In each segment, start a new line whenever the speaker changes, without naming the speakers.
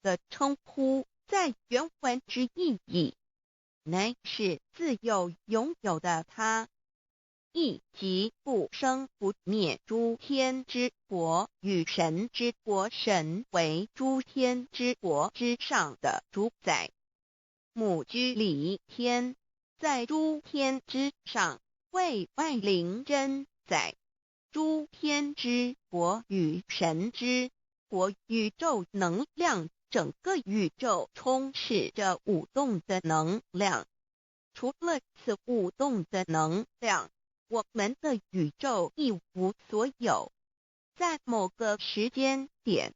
的称呼，在原文之意义，乃是自有拥有的他，亦即不生不灭诸天之国与神之国，神为诸天之国之上的主宰，母居里天，在诸天之上，为外灵真宰。诸天之国与神之国，宇宙能量，整个宇宙充斥着舞动的能量。除了此舞动的能量，我们的宇宙一无所有。在某个时间点，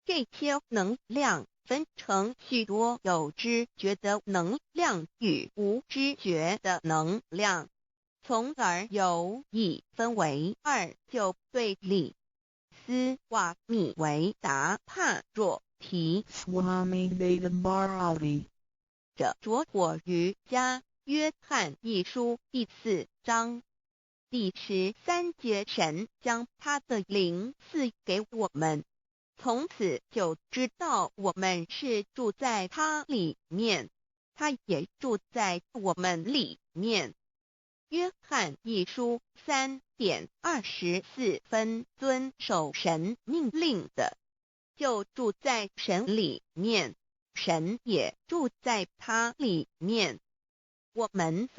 这些能量分成许多有知觉的能量与无知觉的能量，从而有一分为二，就对立。斯瓦米维达帕若提
Swami Vedambarali
者着火于家约翰一书第4章第13节，神将他的灵赐给我们，从此就知道我们是住在他里面，他也住在我们里面。约翰一书3:24，遵守神命令的，就住在神里面，神也住在他里面。我们